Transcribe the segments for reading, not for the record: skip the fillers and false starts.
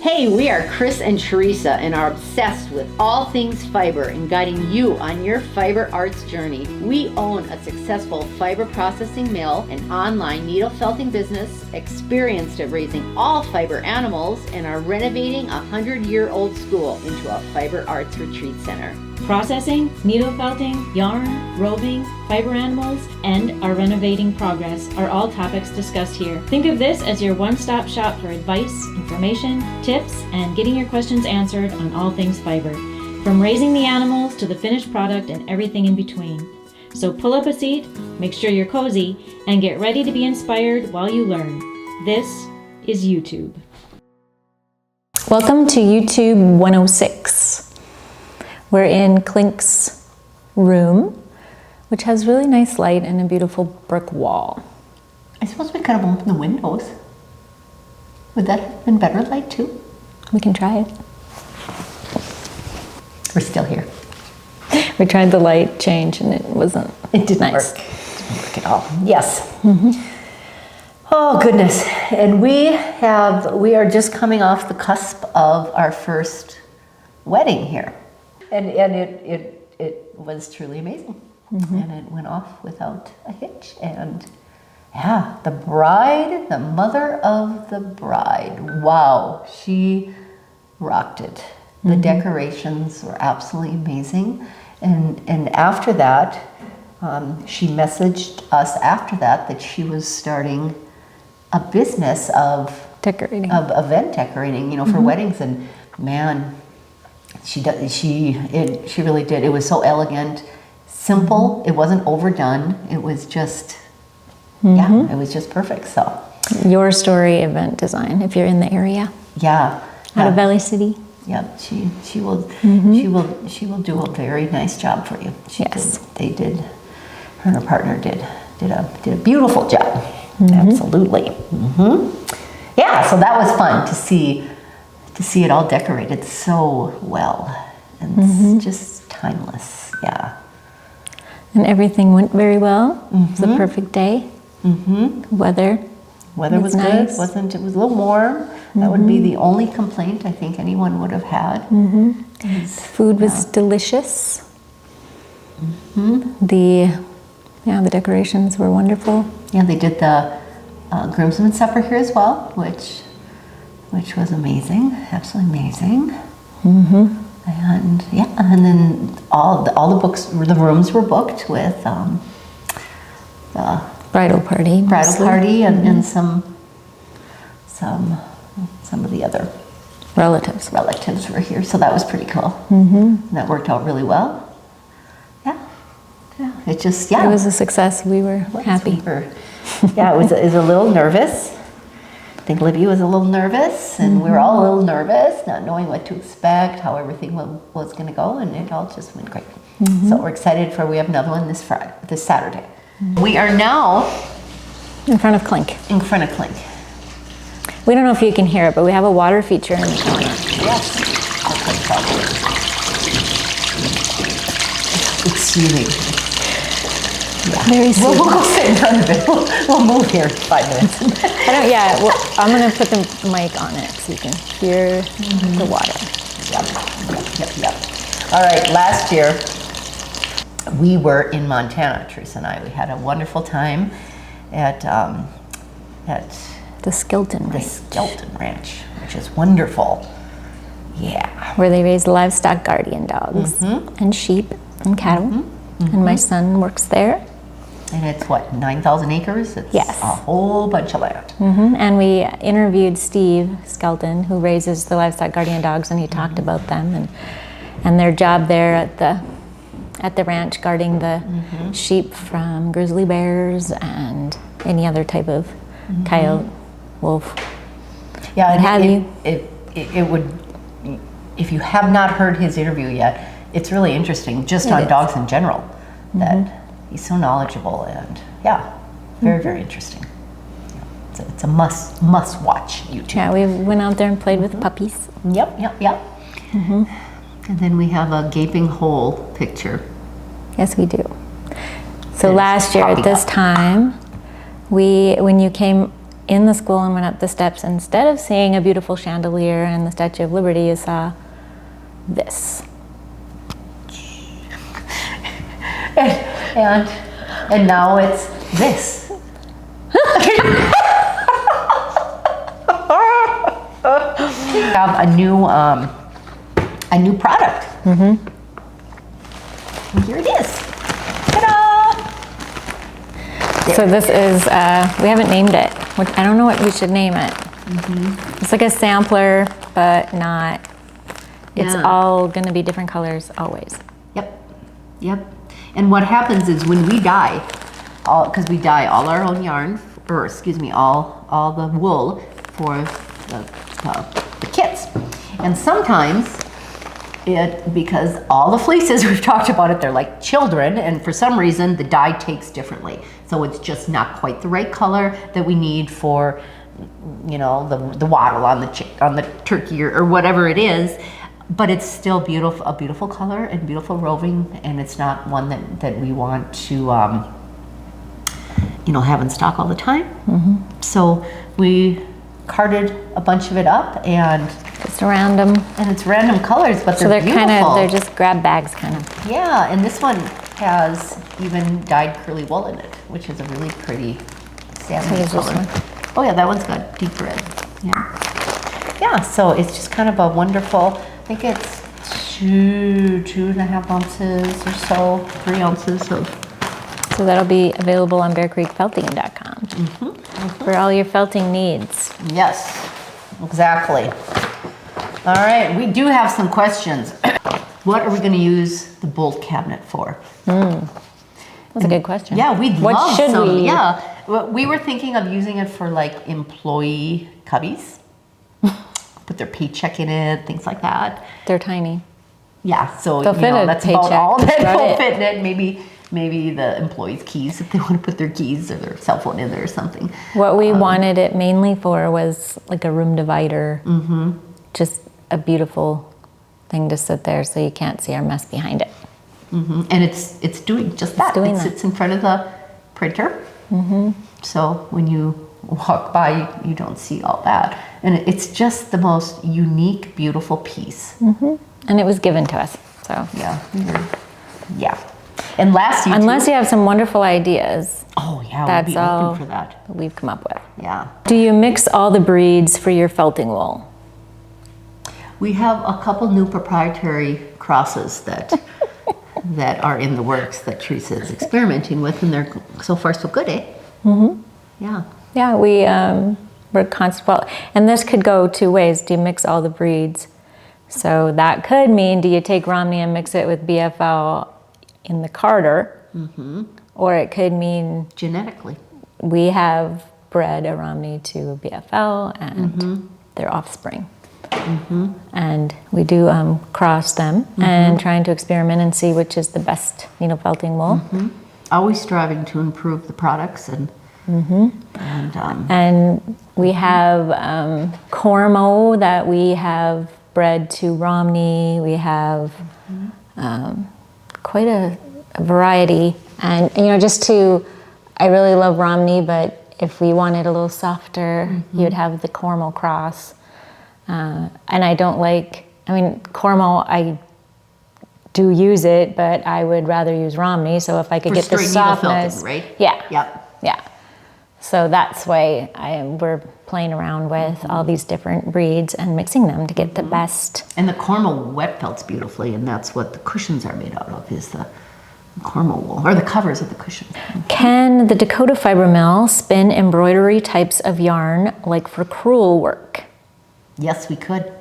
Hey, we are Chris and Teresa and are obsessed with all things fiber and guiding you on your fiber arts journey. We own a successful fiber processing mill, an online needle felting business, experienced at raising all fiber animals, and are renovating a 100-year-old school into a fiber arts retreat center. Processing, needle felting, yarn, roving, fiber animals, and our renovating progress are all topics discussed here. Think of this as your one-stop shop for advice, information, tips, and getting your questions answered on all things fiber, from raising the animals to the finished product and everything in between. So pull up a seat, make sure you're cozy, and get ready to be inspired while you learn. This is EweTube. Welcome to EweTube 106. We're in Clink's room, which has really nice light and a beautiful brick wall. I suppose we could have opened the windows. Would that have been better light too? We can try it. We're still here. We tried the light change and it didn't nice. Work. It didn't work at all. Yes. Mm-hmm. Oh goodness. And we are just coming off the cusp of our first wedding here. And it was truly amazing. Mm-hmm. And it went off without a hitch. And yeah, the bride, the mother of the bride, wow, she rocked it. The decorations were absolutely amazing. And after that, she messaged us after that she was starting a business of decorating, of event decorating, for weddings. And man, she really did. It was so elegant, simple. It wasn't overdone. It was just, it was just perfect. So, Your Story event design, if you're in the area. Yeah. Out of Valley City. Yeah, she will do a very nice job for you. Yes, they did. Her and her partner did a beautiful job. Absolutely. Yeah, so that was fun to see it all decorated so well, and it's just timeless. Yeah. And everything went very well. It was a perfect day. Weather was nice. Good. It was a little warm. That would be the only complaint I think anyone would have had. Food was delicious. The decorations were wonderful. Yeah, they did the groomsmen supper here as well, which was amazing, absolutely amazing. And then all the books, the rooms were booked with the bridal party, and some of the other relatives were here, so that was pretty cool. That worked out really well. It was a success. We were happy. It was a little nervous. I think Libby was a little nervous, and we were all a little nervous, not knowing what to expect, how everything was going to go, and it all just went great. So we're excited we have another one this Saturday. We are now in front of Clink. We don't know if you can hear it, but we have a water feature in the corner. Yes. It's soothing. Yeah. Very soothing. We'll go sit in front of it. We'll move here in 5 minutes. I'm going to put the mic on it so you can hear the water. Yep. All right, last year we were in Montana, Teresa and I. We had a wonderful time at the Skelton Ranch, which is wonderful. Yeah. Where they raise livestock guardian dogs and sheep and cattle. And my son works there. And it's 9,000 acres? It's yes. A whole bunch of land. And we interviewed Steve Skelton, who raises the livestock guardian dogs, and he talked about them and their job there at the ranch, guarding the sheep from grizzly bears and any other type of coyote, wolf. Yeah, it would. If you have not heard his interview yet, it's really interesting, just on dogs in general. That he's so knowledgeable, and very very interesting. It's a must watch YouTube. Yeah, we went out there and played with puppies. Yep. And then we have a gaping hole picture. Yes, we do. So last year at this time, when you came in the school and went up the steps, instead of seeing a beautiful chandelier and the Statue of Liberty, you saw this. And now it's this. We have a new product. And here it is. Ta-da! So this is, we haven't named it. I don't know what we should name it. It's like a sampler, but not. It's all going to be different colors always. Yep. And what happens is when we dye, because we dye all our own yarn, or excuse me, all the wool for the kits. And sometimes because all the fleeces, we've talked about it, they're like children, and for some reason the dye takes differently. So it's just not quite the right color that we need for, you know, the wattle on the turkey or whatever it is. But it's still beautiful, a beautiful color and beautiful roving, and it's not one that we want to, you know, have in stock all the time. So we carted a bunch of it up, and Just random. And it's random colors, but So they're beautiful. they're just grab bags kind of. Yeah, and this one has even dyed curly wool in it, which is a really pretty salmon color. Oh yeah, that one's got deep red. Yeah, so it's just kind of a wonderful. I think it's 2.5 ounces or so, 3 ounces of. So that'll be available on bearcreekfelting.com for all your felting needs. Yes, exactly. All right, we do have some questions. What are we going to use the bolt cabinet for? That's a good question. Yeah, we'd what love should some. we? Yeah, we were thinking of using it for like employee cubbies. Put their paycheck in it, things like that. They're tiny. Yeah, so They'll fit a that's paycheck. about all that About will it. fit in it. Maybe the employees' keys, if they want to put their keys or their cell phone in there or something. What we wanted it mainly for was like a room divider. Just a beautiful thing to sit there so you can't see our mess behind it. And it's doing just that. doing It that. sits in front of the printer. So when you walk by, you don't see all that. And it's just the most unique, beautiful piece. And it was given to us, so. Yeah. And last year, Unless you have some wonderful ideas oh yeah, that's we'd be all open for that. we've come up with. Yeah. Do you mix all the breeds for your felting wool? We have a couple new proprietary crosses that are in the works that Teresa is experimenting with, and they're so far so good, eh? Yeah. Yeah, we're constant. Well, and this could go two ways. Do you mix all the breeds? So that could mean, do you take Romney and mix it with BFL in the carder? Or it could mean Genetically. we have bred a Romney to a BFL and their offspring. And we do cross them and trying to experiment and see which is the best needle felting wool. Always striving to improve the products and And we have Cormo that we have bred to Romney. We have quite a variety. And, you know, I really love Romney, but if we wanted a little softer, you'd have the Cormo cross. And I don't Cormo, I do use it, but I would rather use Romney. So if I could get the straight needle softness. felting, right? Yeah. Yep. Yeah. So that's why we're playing around with all these different breeds and mixing them to get the best. And the Cormo wet felts beautifully, and that's what the cushions are made out of, is the Cormo wool, or the covers of the cushion. Can the Dakota Fiber Mill spin embroidery types of yarn like for crewel work? Yes, we could.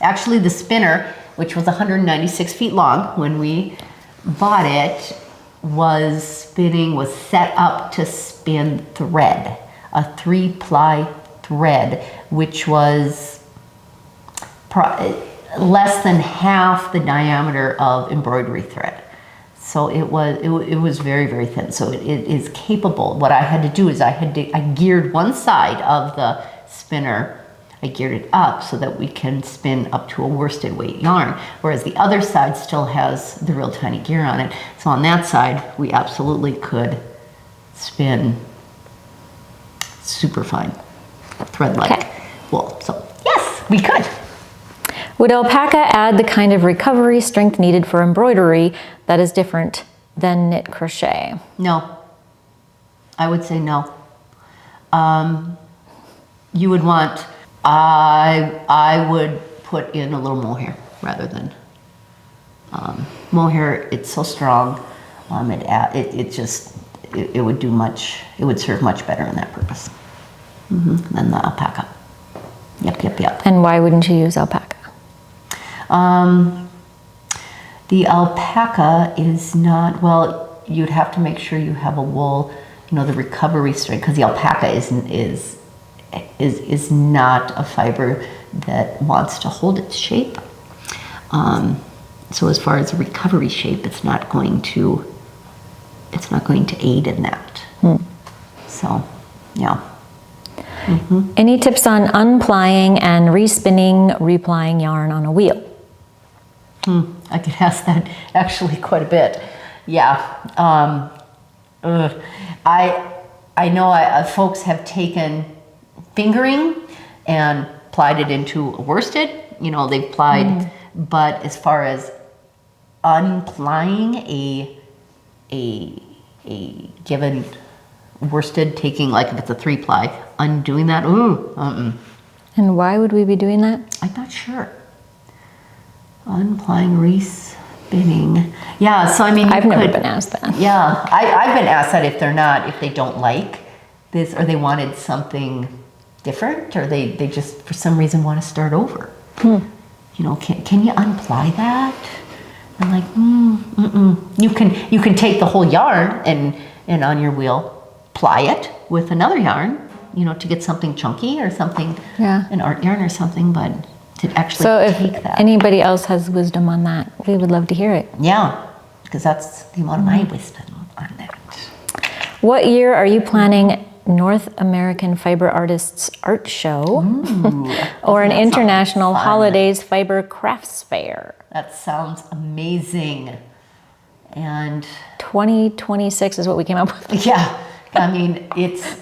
Actually, the spinner, which was 196 feet long when we bought it, was set up to spin thread, a 3-ply thread, which was less than half the diameter of embroidery thread. So it was very, very thin. So it is capable. What I had to do is I geared one side of the spinner. I geared it up so that we can spin up to a worsted weight yarn, whereas the other side still has the real tiny gear on it. So on that side, we absolutely could spin super fine. thread-like wool. So yes, we could. Would alpaca add the kind of recovery strength needed for embroidery that is different than knit crochet? No. I would say no. You would want, I would put in a little mohair rather than mohair. It's so strong. It would do much. It would serve much better in that purpose than the alpaca. Yep. And why wouldn't you use alpaca? The alpaca is not, well, you'd have to make sure you have a wool, the recovery strength, because the alpaca is not a fiber that wants to hold its shape. So as far as the recovery shape, it's not going to aid in that. So, yeah. Any tips on unplying and respinning, replying yarn on a wheel? I get asked that actually quite a bit. Yeah. I know folks have taken fingering and plied it into a worsted. They've plied, but as far as unplying a given worsted, taking, like if it's a 3-ply, undoing that, And why would we be doing that? I'm not sure. Unplying, respinning. Yeah, so I mean, I've never been asked that. Yeah, I've been asked that if they don't like this, or they wanted something different, or they just for some reason want to start over. Can you unply that? I'm like, You can take the whole yarn and on your wheel ply it with another yarn, to get something chunky or something, an art yarn or something, but to actually take that. So if anybody else has wisdom on that, we would love to hear it. Yeah, because that's the amount of my wisdom on that. What year are you planning North American Fiber Artists Art Show or an International Holidays Fiber Crafts Fair? That sounds amazing. And 2026 is what we came up with. Yeah, I mean, it's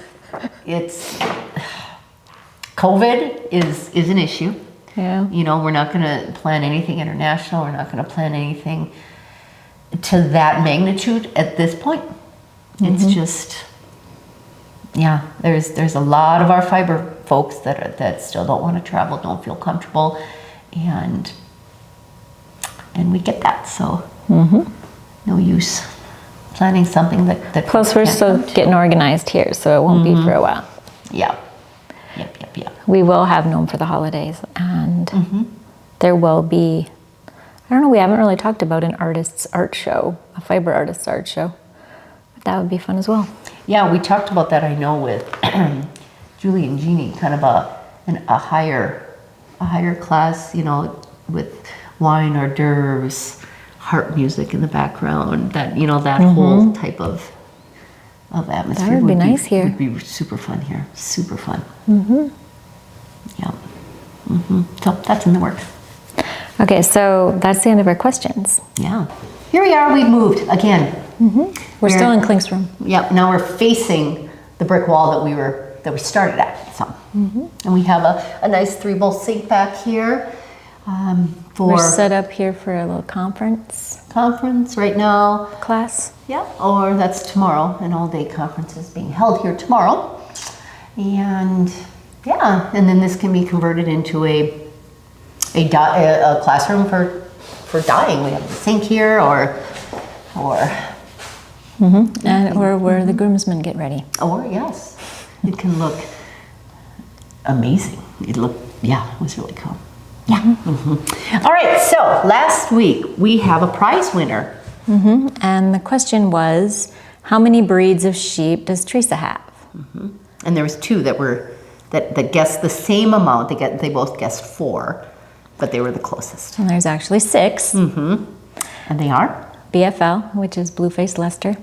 COVID is an issue. Yeah. We're not going to plan anything international. We're not going to plan anything to that magnitude at this point. It's just, there's a lot of our fiber folks that still don't want to travel, don't feel comfortable, and we get that. So no use planning something that Plus, we're still getting organized here, so it won't be for a while. Yeah. Yep. We will have Nome for the holidays, and there will be, I don't know, we haven't really talked about an artist's art show, a fiber artist's art show. But that would be fun as well. Yeah, we talked about that, I know, with Julie and Jeannie, kind of a higher class, with wine hors d'oeuvres, harp music in the background, that that whole type of atmosphere. That would be nice here. Would be super fun here. Super fun. Yeah. So that's in the works. Okay, so that's the end of our questions. Yeah. Here we are. We've moved again. We're still in Clink's room. Yep. Now we're facing the brick wall that we started at. So, and we have a nice 3-bowl sink back here. We're set up here for a little conference right now. class. Yeah, or that's tomorrow. An all-day conference is being held here tomorrow. And and then this can be converted into a classroom for dyeing. We have the sink here, or where the groomsmen get ready. Or yes, it can look amazing. It was really cool. Yeah. All right, so last week we have a prize winner. And the question was, how many breeds of sheep does Teresa have? And there was 2 that guessed the same amount. They both guessed 4, but they were the closest. And there's actually 6. And they are? BFL, which is Blue-Faced Leicester,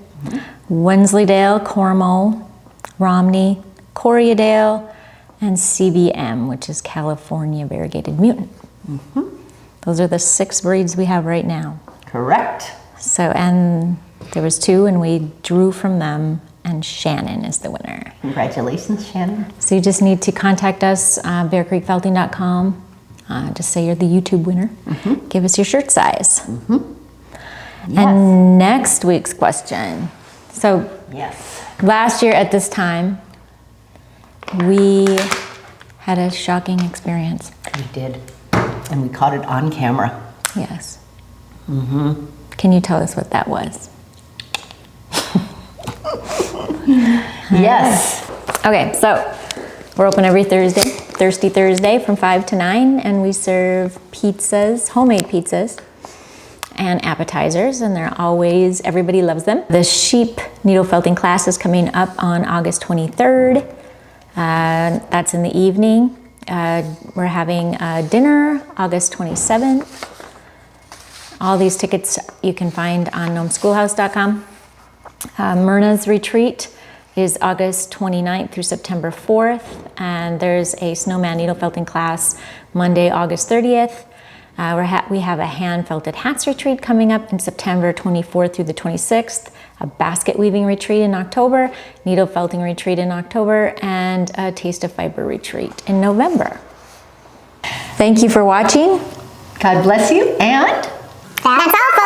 Wensleydale, Cornwall, Romney, Corriedale, and CBM, which is California Variegated Mutant. Those are the 6 breeds we have right now. Correct. So, and there was 2, and we drew from them, and Shannon is the winner. Congratulations, Shannon. So you just need to contact us, bearcreekfelting.com. Just say you're the YouTube winner. Give us your shirt size. Yes. And next week's question. So Yes. last year at this time, we had a shocking experience. We did. And we caught it on camera. Yes. Can you tell us what that was? Yes. Okay, so we're open every Thursday, Thirsty Thursday from 5 to 9, and we serve pizzas, homemade pizzas, and appetizers, and they're always, everybody loves them. The sheep needle felting class is coming up on August 23rd. That's in the evening. We're having dinner August 27th. All these tickets you can find on nomeschoolhouse.com. Myrna's retreat is August 29th through September 4th, and there's a snowman needle felting class Monday, August 30th. We have a hand felted hats retreat coming up in September 24th through the 26th, a basket weaving retreat in October, needle felting retreat in October, and a taste of fiber retreat in November. Thank you for watching. God bless you, and That's all,